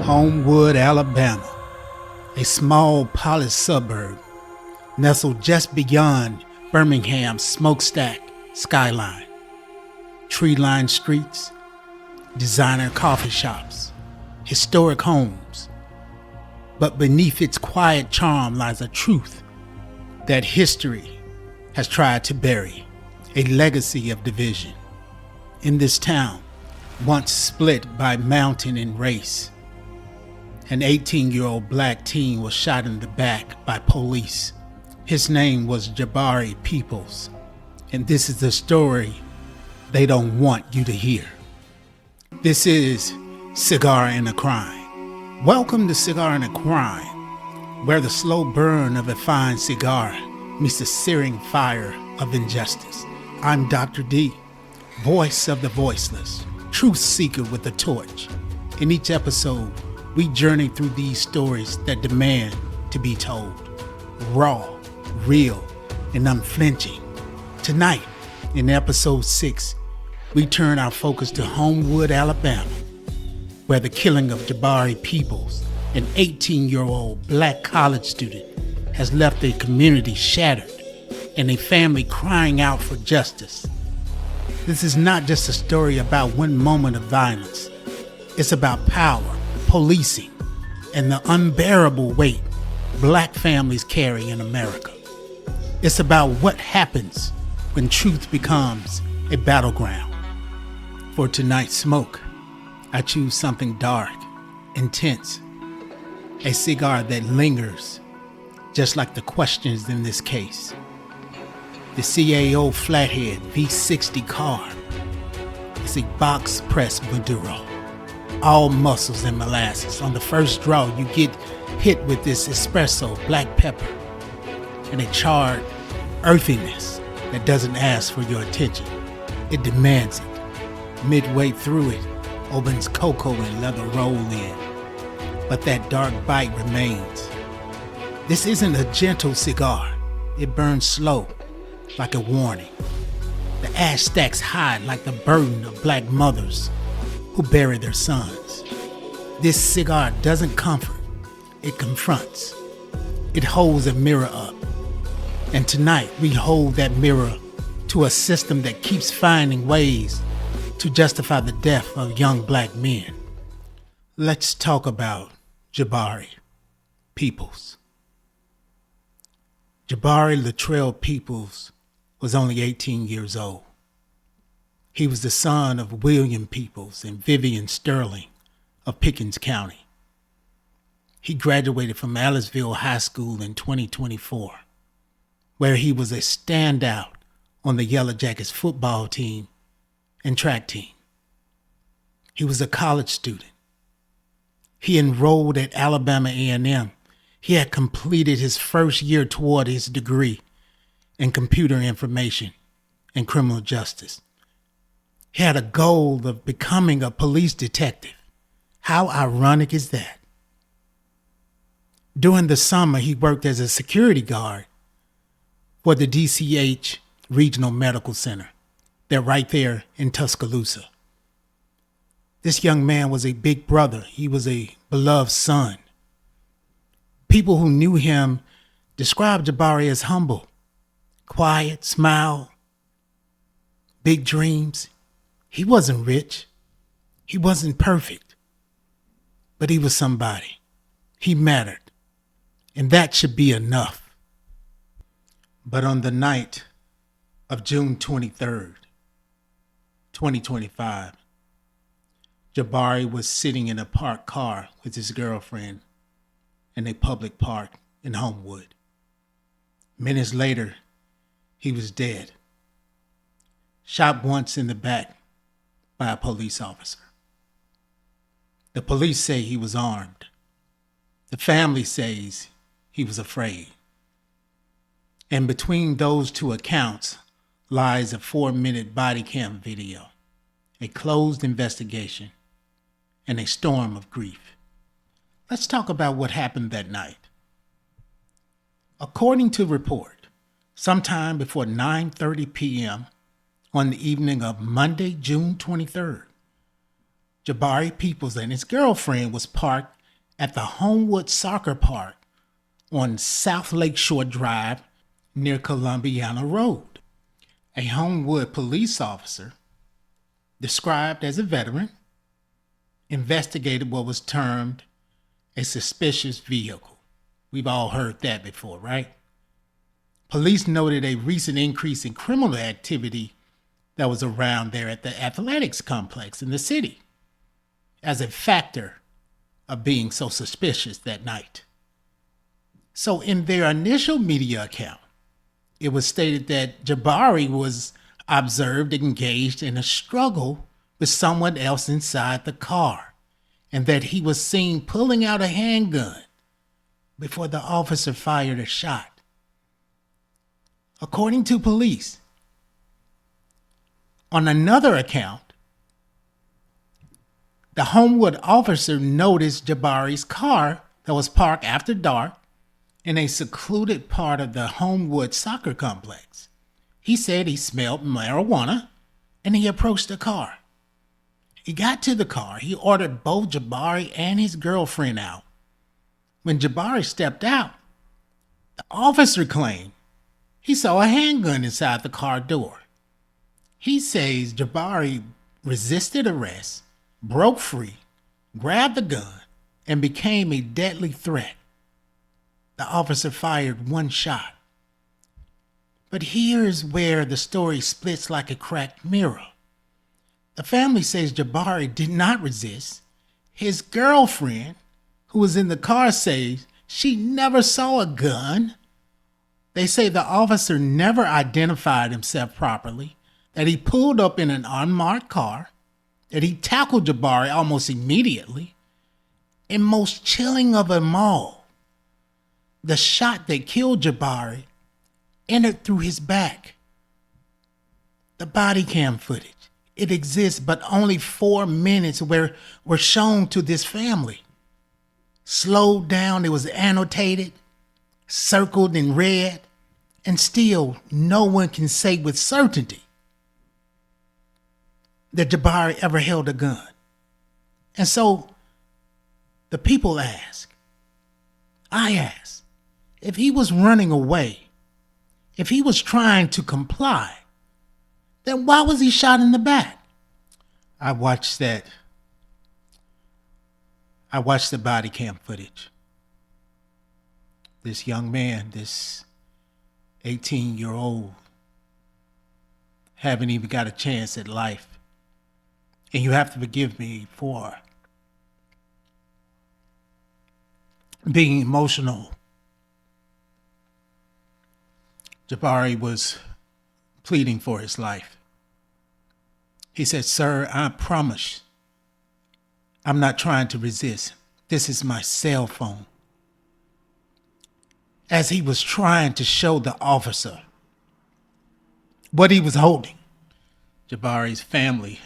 Homewood, Alabama, a small polished suburb nestled just beyond Birmingham's smokestack skyline. Tree-lined streets, designer coffee shops, historic homes. But beneath its quiet charm lies a truth that history has tried to bury, a legacy of division. In this town, once split by mountain and race, an 18-year-old black teen was shot in the back by police. His name was Jabari Peoples, and this is the story they don't want you to hear. This is Cigar and A Crime. Welcome to Cigar and A Crime, where the slow burn of a fine cigar meets the searing fire of injustice. I'm Dr. D, voice of the voiceless, truth seeker with a torch. In each episode, we journey through these stories that demand to be told. Raw, real, and unflinching. Tonight, in episode 6, we turn our focus to Homewood, Alabama, where the killing of Jabari Peoples, an 18-year-old black college student, has left a community shattered and a family crying out for justice. This is not just a story about one moment of violence. It's about power, policing, and the unbearable weight black families carry in America. It's about what happens when truth becomes a battleground. For tonight's smoke, I choose something dark, intense, a cigar that lingers, just like the questions in this case. The CAO Flathead V660 car is a box-pressed Maduro. All muscles and molasses. On the first draw, you get hit with this espresso, black pepper, and a charred earthiness that doesn't ask for your attention. It demands it. Midway through it, opens cocoa and leather roll in, but that dark bite remains. This isn't a gentle cigar. It burns slow, like a warning. The ash stacks high like the burden of black mothers who bury their sons. This cigar doesn't comfort, it confronts. It holds a mirror up. And tonight we hold that mirror to a system that keeps finding ways to justify the death of young black men. Let's talk about Jabari Peoples. Jabari Latrell Peoples was only 18 years old. He was the son of William Peoples and Vivian Sterling of Pickens County. He graduated from Aliceville High School in 2024, where he was a standout on the Yellow Jackets football team and track team. He was a college student. He enrolled at Alabama A&M. He had completed his first year toward his degree in computer information and criminal justice. He had a goal of becoming a police detective. How ironic is that? During the summer, he worked as a security guard for the DCH Regional Medical Center. They're right there in Tuscaloosa. This young man was a big brother. He was a beloved son. People who knew him described Jabari as humble, quiet, smile, big dreams. He wasn't rich. He wasn't perfect. But he was somebody. He mattered. And that should be enough. But on the night of June 23rd, 2025, Jabari was sitting in a parked car with his girlfriend in a public park in Homewood. Minutes later, he was dead. Shot once in the back by a police officer. The police say he was armed. The family says he was afraid. And between those two accounts lies a 4-minute bodycam video, a closed investigation, and a storm of grief. Let's talk about what happened that night. According to report, sometime before 9:30 p.m. on the evening of Monday, June 23rd, Jabari Peoples and his girlfriend was parked at the Homewood Soccer Park on South Lakeshore Drive near Columbiana Road. A Homewood police officer, described as a veteran, investigated what was termed a suspicious vehicle. We've all heard that before, right? Police noted a recent increase in criminal activity that was around there at the athletics complex in the city as a factor of being so suspicious that night. So in their initial media account, it was stated that Jabari was observed engaged in a struggle with someone else inside the car, and that he was seen pulling out a handgun before the officer fired a shot. According to police, on another account, the Homewood officer noticed Jabari's car that was parked after dark in a secluded part of the Homewood soccer complex. He said he smelled marijuana and he approached the car. He got to the car. He ordered both Jabari and his girlfriend out. When Jabari stepped out, the officer claimed he saw a handgun inside the car door. He says Jabari resisted arrest, broke free, grabbed the gun, and became a deadly threat. The officer fired one shot. But here's where the story splits like a cracked mirror. The family says Jabari did not resist. His girlfriend, who was in the car, says she never saw a gun. They say the officer never identified himself properly, that he pulled up in an unmarked car, that he tackled Jabari almost immediately, and most chilling of them all, the shot that killed Jabari entered through his back. The body cam footage, it exists, but only 4 minutes were shown to this family. Slowed down, it was annotated, circled in red, and still no one can say with certainty that Jabari ever held a gun. And so the people ask, I ask, if he was running away, if he was trying to comply, then why was he shot in the back? I watched the body cam footage. This young man, this 18-year-old, haven't even got a chance at life. And you have to forgive me for being emotional. Jabari was pleading for his life. He said, "Sir, I promise I'm not trying to resist. This is my cell phone." As he was trying to show the officer what he was holding, Jabari's family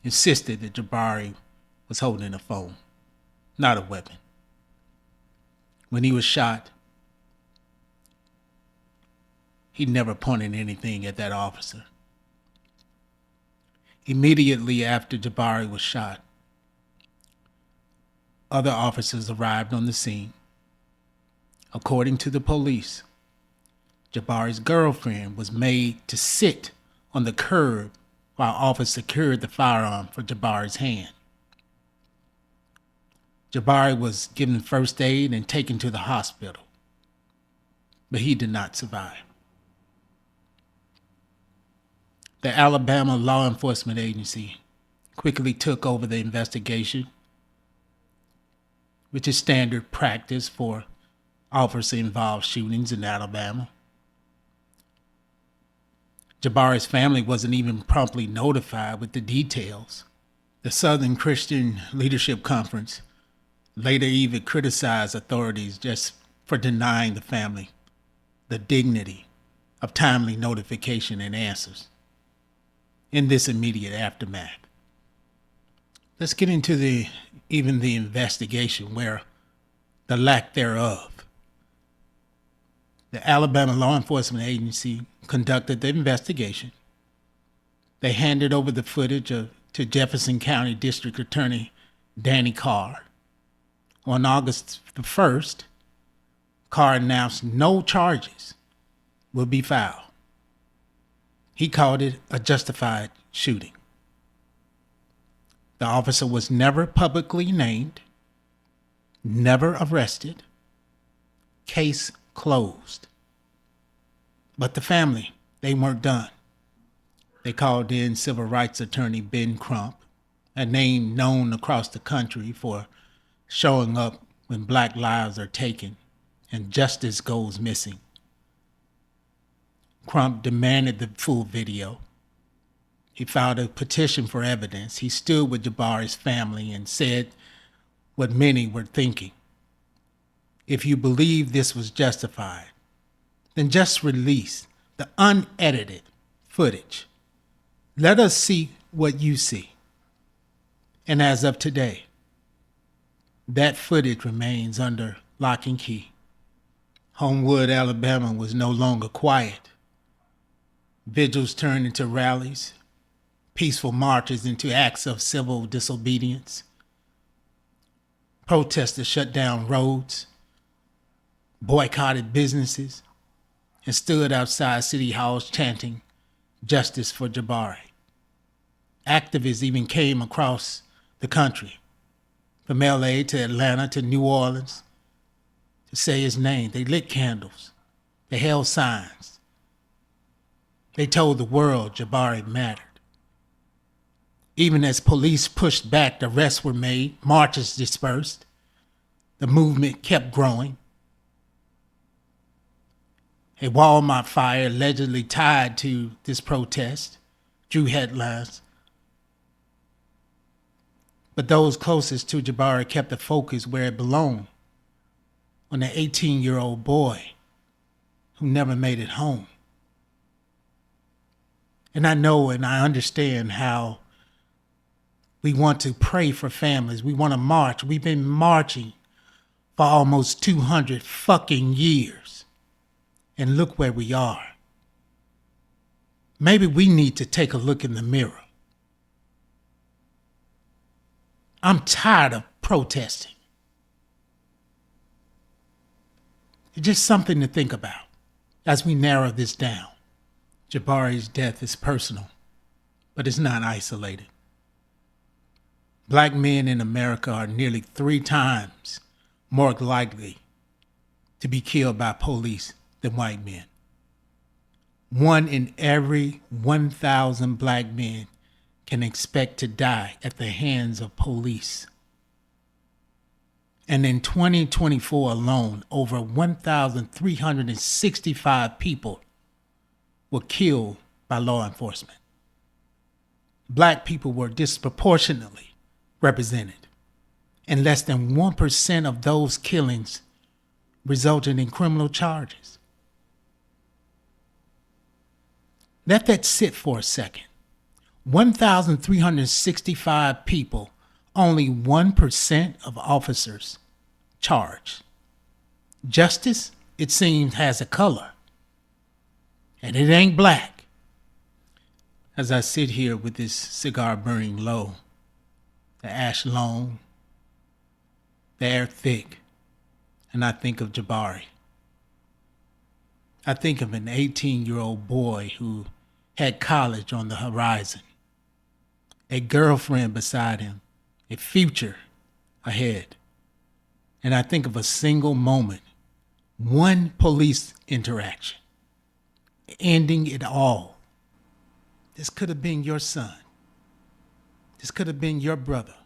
insisted that Jabari was holding a phone, not a weapon. When he was shot, he never pointed anything at that officer. Immediately after Jabari was shot, other officers arrived on the scene. According to the police, Jabari's girlfriend was made to sit on the curb while officers secured the firearm for Jabari's hand. Jabari was given first aid and taken to the hospital, but he did not survive. The Alabama Law Enforcement Agency quickly took over the investigation, which is standard practice for officer-involved shootings in Alabama. Jabari's family wasn't even promptly notified with the details. The Southern Christian Leadership Conference later even criticized authorities just for denying the family the dignity of timely notification and answers in this immediate aftermath. Let's get into the investigation, where the lack thereof. The Alabama Law Enforcement Agency conducted the investigation. They handed over the footage to to Jefferson County District Attorney Danny Carr. On August the 1st, Carr announced no charges will be filed. He called it a justified shooting. The officer was never publicly named, never arrested, case closed. But the family, they weren't done. They called in civil rights attorney Ben Crump, a name known across the country for showing up when black lives are taken and justice goes missing. Crump demanded the full video. He filed a petition for evidence. He stood with Jabari's family and said what many were thinking. If you believe this was justified, then just release the unedited footage. Let us see what you see. And as of today, that footage remains under lock and key. Homewood, Alabama was no longer quiet. Vigils turned into rallies, peaceful marches into acts of civil disobedience. Protesters shut down roads, boycotted businesses, and stood outside city halls chanting justice for Jabari. Activists even came across the country, from LA to Atlanta to New Orleans, to say his name. They lit candles. They held signs. They told the world Jabari mattered. Even as police pushed back, arrests were made, marches dispersed. The movement kept growing. A Walmart fire allegedly tied to this protest drew headlines. But those closest to Jabari kept the focus where it belonged, on the 18-year-old boy who never made it home. And I know and I understand how we want to pray for families. We want to march. We've been marching for almost 200 fucking years. And look where we are. Maybe we need to take a look in the mirror. I'm tired of protesting. It's just something to think about as we narrow this down. Jabari's death is personal, but it's not isolated. Black men in America are nearly 3 times more likely to be killed by police than white men. 1 in every 1,000 black men can expect to die at the hands of police. And in 2024 alone, over 1,365 people were killed by law enforcement. Black people were disproportionately represented, and less than 1% of those killings resulted in criminal charges. Let that sit for a second. 1,365 people, only 1% of officers charged. Justice, it seems, has a color, and it ain't black. As I sit here with this cigar burning low, the ash long, the air thick, and I think of Jabari. I think of an 18-year-old boy who had college on the horizon, a girlfriend beside him, a future ahead. And I think of a single moment, one police interaction, ending it all. This could have been your son. This could have been your brother.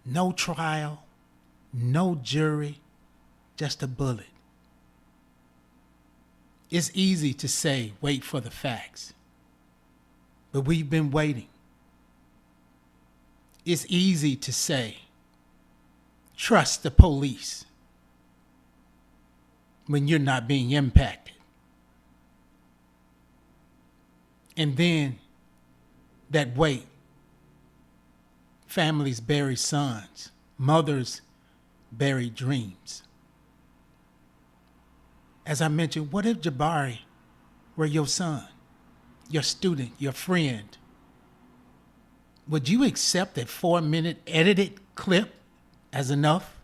No trial, no jury, just a bullet. It's easy to say, wait for the facts. But we've been waiting. It's easy to say, trust the police when you're not being impacted. And then that wait. Families bury sons. Mothers bury dreams. As I mentioned, what if Jabari were your son, your student, your friend, would you accept a 4-minute edited clip as enough?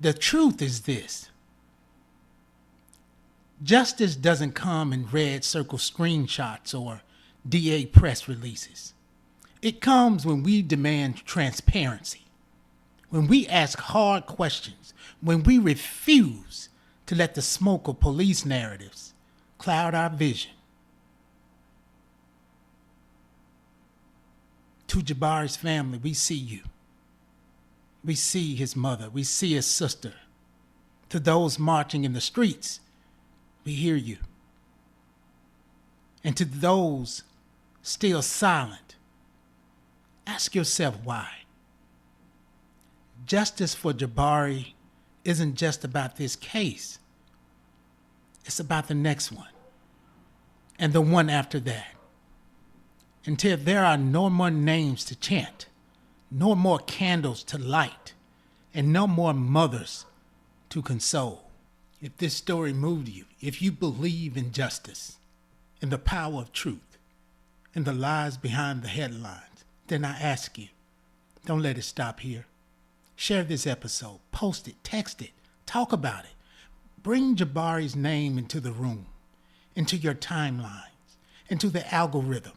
The truth is this. Justice doesn't come in red circle screenshots or DA press releases. It comes when we demand transparency, when we ask hard questions, when we refuse to let the smoke of police narratives cloud our vision. To Jabari's family, we see you. We see his mother. We see his sister. To those marching in the streets, we hear you. And to those still silent, ask yourself why. Justice for Jabari isn't just about this case. It's about the next one and the one after that. Until there are no more names to chant, no more candles to light, and no more mothers to console. If this story moved you, if you believe in justice, in the power of truth, in the lies behind the headlines, then I ask you, don't let it stop here. Share this episode, post it, text it, talk about it. Bring Jabari's name into the room, into your timelines, into the algorithm.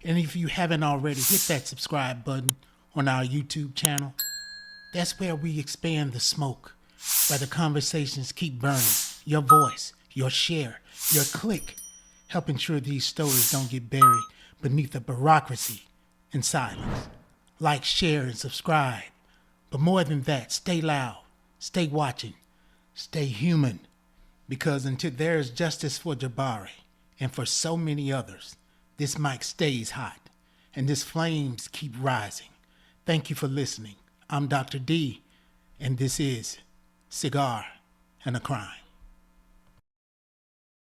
And if you haven't already, hit that subscribe button on our YouTube channel. That's where we expand the smoke, where the conversations keep burning. Your voice, your share, your click, help ensure these stories don't get buried beneath the bureaucracy and silence. Like, share, and subscribe. But more than that, stay loud, stay watching, stay human. Because until there is justice for Jabari and for so many others, this mic stays hot and these flames keep rising. Thank you for listening. I'm Dr. D, and this is Cigar and a Crime.